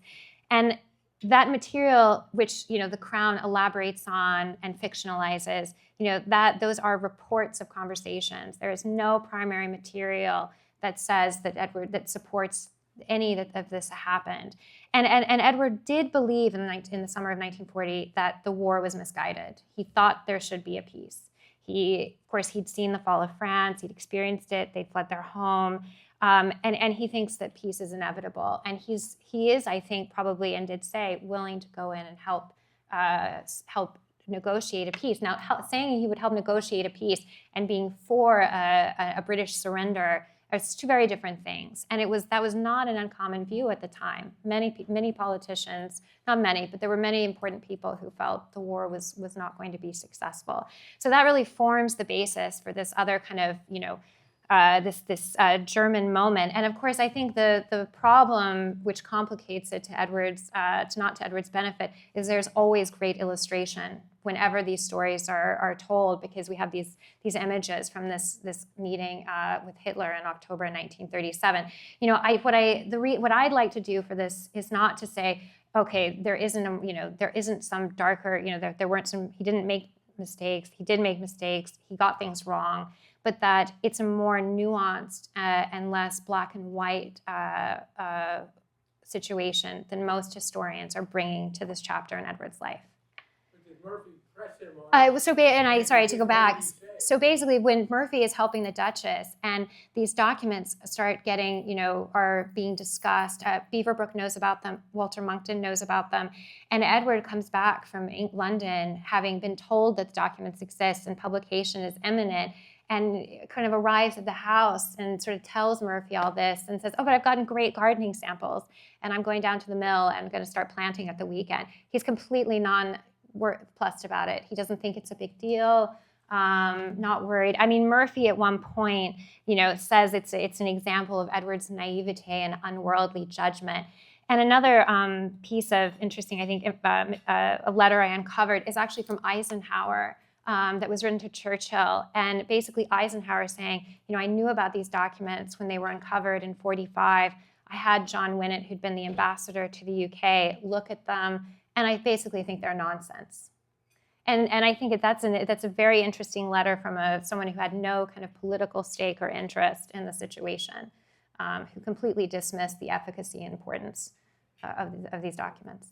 And that material, which the Crown elaborates on and fictionalizes, that those are reports of conversations. There is no primary material that says that supports any of this happened. And Edward did believe in the summer of 1940 that the war was misguided. He thought there should be a peace. Of course, he'd seen the fall of France. He'd experienced it. They'd fled their home. And he thinks that peace is inevitable. And he is, I think, probably, and did say, willing to go in and help negotiate a peace. Now, saying he would help negotiate a peace and being for a British surrender are two very different things. And that was not an uncommon view at the time. Many politicians, not many, but there were many important people who felt the war was not going to be successful. So that really forms the basis for this other kind of, this German moment. And of course, I think the problem which complicates it to Edward's benefit is there's always great illustration whenever these stories are told, because we have these images from this meeting with Hitler in October 1937. What I'd like to do for this is not to say, okay, there isn't some darker, there weren't some, he didn't make mistakes, he did make mistakes, he got things wrong, but that it's a more nuanced and less black and white situation than most historians are bringing to this chapter in Edward's life. But did Murphy press him on Sorry to go back. What did he say? So basically, when Murphy is helping the Duchess, and these documents start getting, are being discussed, Beaverbrook knows about them, Walter Monckton knows about them, and Edward comes back from London having been told that the documents exist and publication is imminent, and kind of arrives at the house and sort of tells Murphy all this and says, oh, but I've gotten great gardening samples, and I'm going down to the mill and going to start planting at the weekend. He's completely nonplussed about it. He doesn't think it's a big deal. Not worried. I mean, Murphy at one point, says it's an example of Edward's naivete and unworldly judgment. And another piece of interesting, I think, a letter I uncovered is actually from Eisenhower that was written to Churchill. And basically Eisenhower saying, I knew about these documents when they were uncovered in 1945. I had John Winnett, who'd been the ambassador to the UK, look at them, and I basically think they're nonsense. And I think that's a very interesting letter from someone who had no kind of political stake or interest in the situation, who completely dismissed the efficacy and importance of these documents.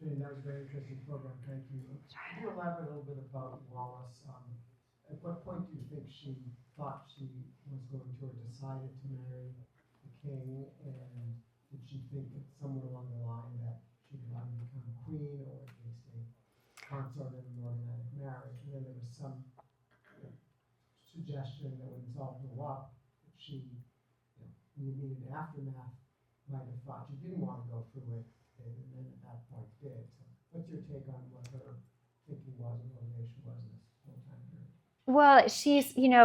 Jane, that was a very interesting program. Thank you. Can you elaborate a little bit about Wallis? At what point do you think she thought she was going to or decided to marry the king? And did she think that somewhere along the line that she would either become queen or at least a consort in an organic marriage? And then there was some suggestion that when this all blew up, that she, in the immediate aftermath, might have thought she didn't want to go through it, and then at that point did. So what's your take on what her thinking was and motivation was in this whole time period? Well,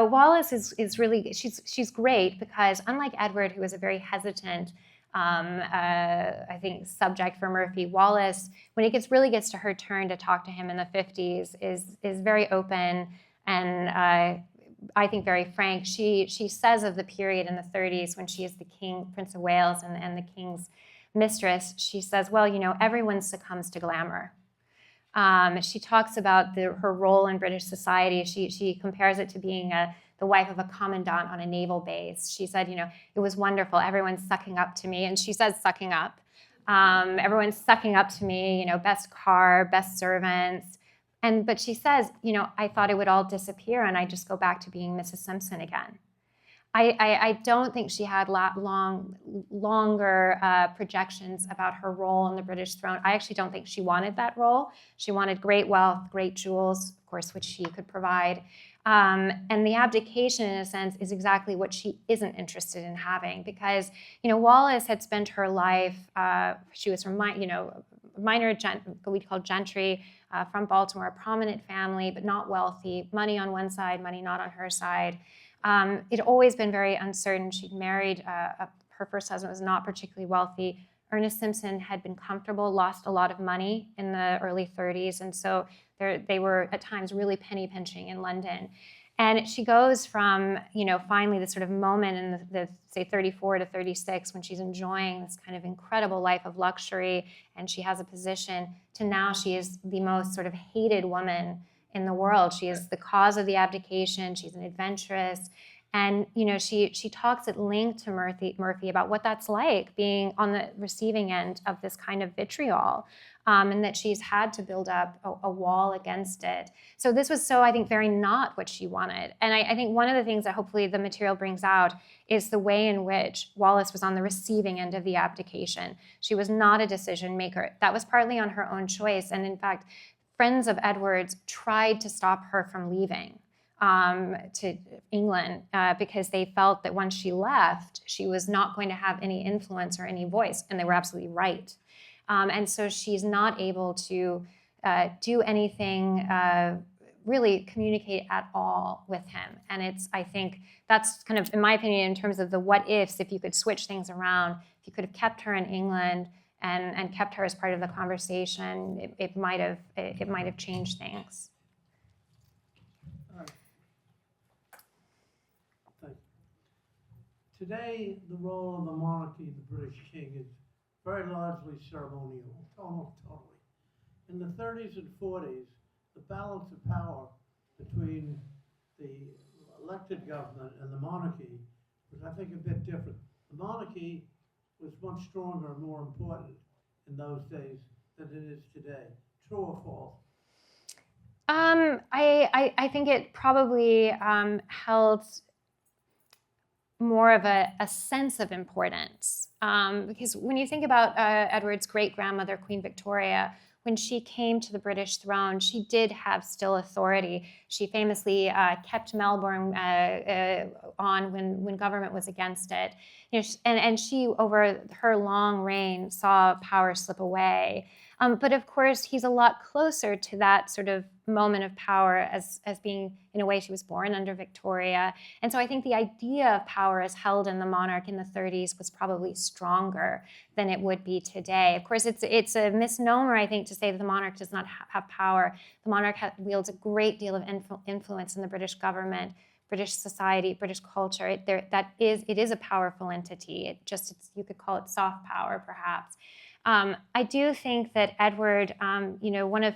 Wallis is really, she's great because unlike Edward, who was a very hesitant, I think, subject for Murphy, Wallis, when it really gets to her turn to talk to him in the 50s, is very open and I think very frank. She says of the period in the 30s when she is the king, Prince of Wales, and the king's mistress, she says, well, everyone succumbs to glamour. She talks about her role in British society. She compares it to being the wife of a commandant on a naval base. She said, it was wonderful. Everyone's sucking up to me. And she says sucking up. Everyone's sucking up to me, best car, best servants. But she says, I thought it would all disappear and I just go back to being Mrs. Simpson again. I don't think she had longer projections about her role on the British throne. I actually don't think she wanted that role. She wanted great wealth, great jewels, of course, which she could provide. And the abdication, in a sense, is exactly what she isn't interested in having because, Wallis had spent her life, she was from, minor, what we call gentry, from Baltimore, a prominent family, but not wealthy, money on one side, money not on her side. It had always been very uncertain. She'd married, her first husband was not particularly wealthy. Ernest Simpson had been comfortable, lost a lot of money in the early 30s, and so they were at times really penny pinching in London. And she goes from, finally this sort of moment in the say 34 to 36 when she's enjoying this kind of incredible life of luxury and she has a position, to now she is the most sort of hated woman in the world. She is the cause of the abdication. She's an adventuress. And, she talks at length to Murphy about what that's like, being on the receiving end of this kind of vitriol, and that she's had to build up a wall against it. So this was I think, very not what she wanted. And I think one of the things that hopefully the material brings out is the way in which Wallis was on the receiving end of the abdication. She was not a decision maker. That was partly on her own choice. And in fact, friends of Edward's tried to stop her from leaving to England because they felt that once she left, she was not going to have any influence or any voice, and they were absolutely right. And so she's not able to do anything, really communicate at all with him. And I think that's kind of, in my opinion, in terms of the what ifs, if you could switch things around, if you could have kept her in England and kept her as part of the conversation, it might have changed things. Today, the role of the monarchy, the British king, is very largely ceremonial, totally. In the 30s and 40s, the balance of power between the elected government and the monarchy was, I think, a bit different. The monarchy was much stronger and more important in those days than it is today. True or false? I think it probably held more of a sense of importance. Because when you think about Edward's great-grandmother, Queen Victoria, when she came to the British throne, she did have still authority. She famously kept Melbourne on when government was against it. And she, over her long reign, saw power slip away. But of course, he's a lot closer to that sort of moment of power as being, in a way, she was born under Victoria. And so I think the idea of power as held in the monarch in the 30s was probably stronger than it would be today. Of course, it's a misnomer, I think, to say that the monarch does not have power. The monarch wields a great deal of influence in the British government, British society, British culture. It is a powerful entity. You could call it soft power, perhaps. I do think that Edward, one of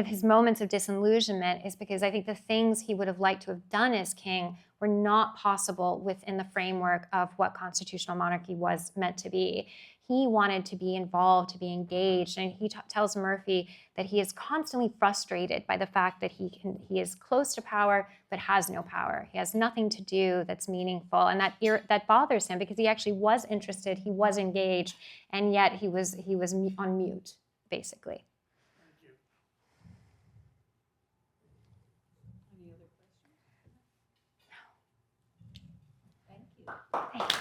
his moments of disillusionment is because I think the things he would have liked to have done as king were not possible within the framework of what constitutional monarchy was meant to be. He wanted to be involved, to be engaged, and he tells Murphy that he is constantly frustrated by the fact that he is close to power but has no power. He has nothing to do that's meaningful, and that bothers him because he actually was interested, he was engaged, and yet he was on mute, basically. Any other questions? No. Thank you. Thank you.